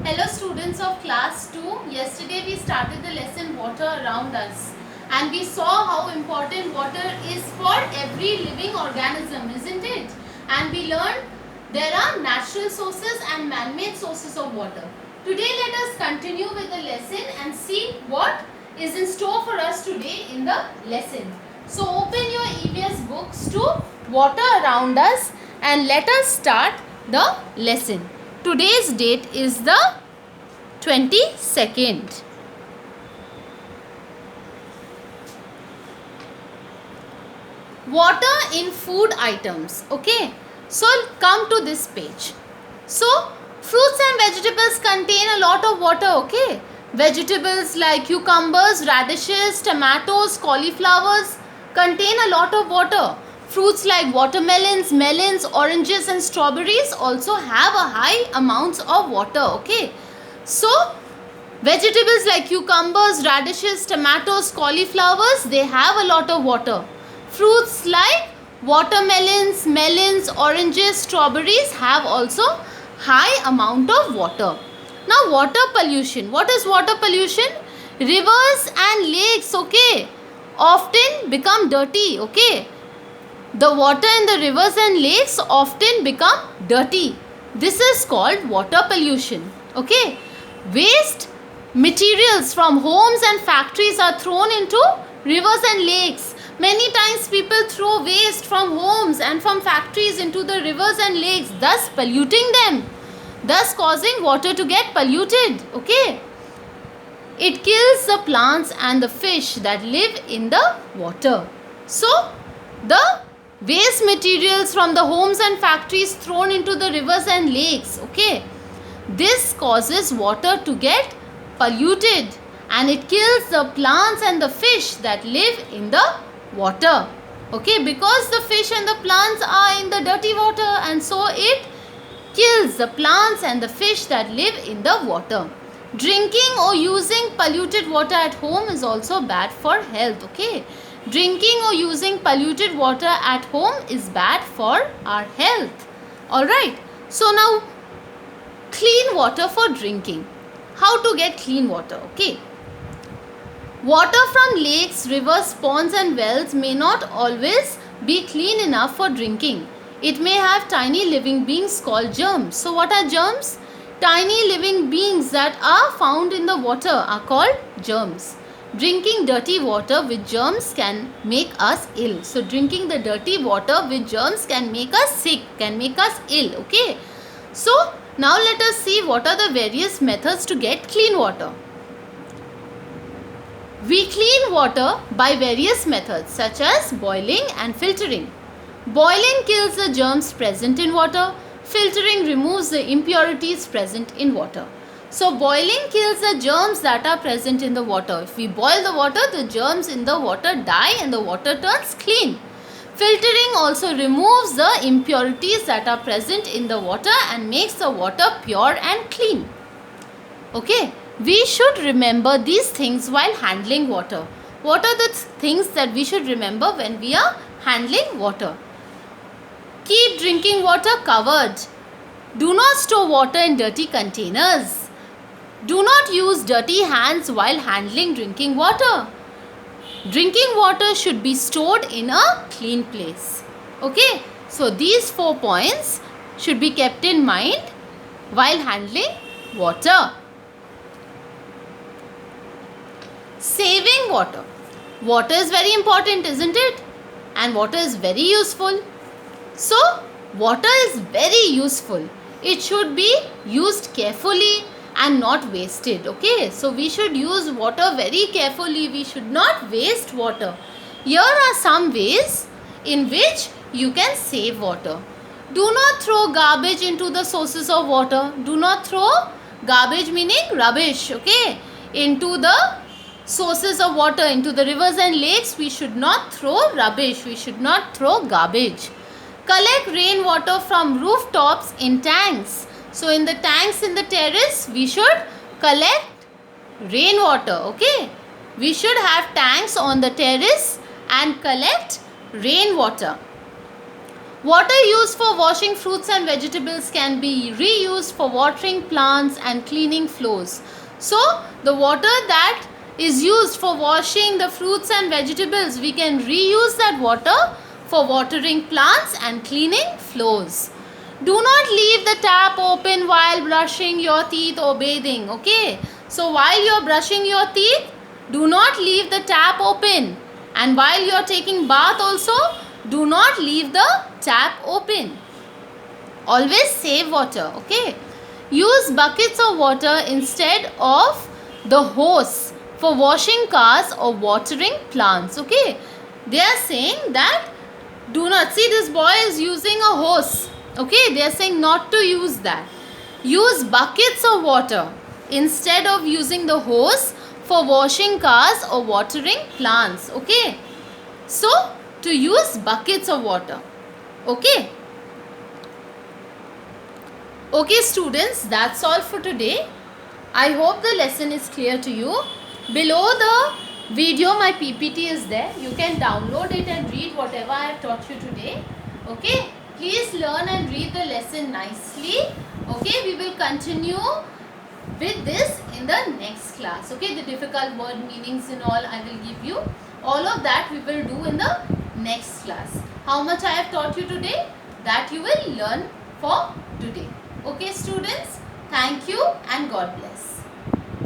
Hello students of class 2. Yesterday we started the lesson water around us and we saw how important water is for every living organism, isn't it? And we learned there are natural sources and man-made sources of water. Today let us continue with the lesson and see what is in store for us today in the lesson. So open your EVS books to water around us and let us start the lesson. Today's date is the 22nd. Water in food items. Okay. So come to this page. So fruits and vegetables contain a lot of water. Okay. Vegetables like cucumbers, radishes, tomatoes, cauliflowers contain a lot of water. Fruits like watermelons, melons, oranges and strawberries also have a high amounts of water. Okay. So vegetables like cucumbers, radishes, tomatoes, cauliflowers, they have a lot of water. Fruits like watermelons, melons, oranges, strawberries have also high amount of water. Now water pollution. What is water pollution? Rivers and lakes, okay, often become dirty, okay. The water in the rivers and lakes often become dirty. This is called water pollution, okay. Waste materials from homes and factories are thrown into rivers and lakes. Many times people throw waste from homes and from factories into the rivers and lakes, thus polluting them, thus causing water to get polluted, okay. It kills the plants and the fish that live in the water. So the waste materials from the homes and factories thrown into the rivers and lakes, okay, this causes water to get polluted and it kills the plants and the fish that live in the water, okay, because the fish and the plants are in the dirty water and so it kills the plants and the fish that live in the water. Drinking or using polluted water at home is also bad for health, okay. Drinking or using polluted water at home is bad for our health. Alright, so now clean water for drinking. How to get clean water, okay. Water from lakes, rivers, ponds and wells may not always be clean enough for drinking. It may have tiny living beings called germs. So what are germs? Tiny living beings that are found in the water are called germs. Drinking dirty water with germs can make us ill. So drinking the dirty water with germs can make us sick, can make us ill, okay. So now let us see what are the various methods to get clean water. We clean water by various methods such as boiling and filtering. Boiling kills the germs present in water. Filtering removes the impurities present in water. So boiling kills the germs that are present in the water. If we boil the water, the germs in the water die and the water turns clean. Filtering also removes the impurities that are present in the water and makes the water pure and clean. Okay, we should remember these things while handling water. What are the things that we should remember when we are handling water? Keep drinking water covered. Do not store water in dirty containers. Do not use dirty hands while handling drinking water. Drinking water should be stored in a clean place. Okay, so these 4 points should be kept in mind while handling water. Saving water. Water is very important, isn't it? And water is very useful. So, water is very useful. It should be used carefully and not wasted, okay. So we should use water very carefully. We should not waste water. Here are some ways in which you can save water. Do not throw garbage into the sources of water. Do not throw garbage, meaning rubbish, okay, into the sources of water, into the rivers and lakes. We should not throw rubbish. We should not throw garbage. Collect rainwater from rooftops in tanks. So in the tanks in the terrace, we should collect rainwater, okay. We should have tanks on the terrace and collect rainwater. Water used for washing fruits and vegetables can be reused for watering plants and cleaning floors. So, the water that is used for washing the fruits and vegetables, we can reuse that water for watering plants and cleaning floors. Do not leave the tap open while brushing your teeth or bathing. Okay. So, while you are brushing your teeth, do not leave the tap open. And while you are taking bath also, do not leave the tap open. Always save water. Okay. Use buckets of water instead of the hose for washing cars or watering plants. Okay. They are saying that do not, see, this boy is using a hose. Okay. They are saying not to use that. Use buckets of water instead of using the hose for washing cars or watering plants. Okay. So, to use buckets of water. Okay. Okay students, that's all for today. I hope the lesson is clear to you. Below the video my PPT is there. You can download it and read whatever I have taught you today. Okay. Please learn and read the lesson nicely. Okay. We will continue with this in the next class. Okay. The difficult word meanings and all I will give you. All of that we will do in the next class. How much I have taught you today, that you will learn for today. Okay students, thank you and God bless.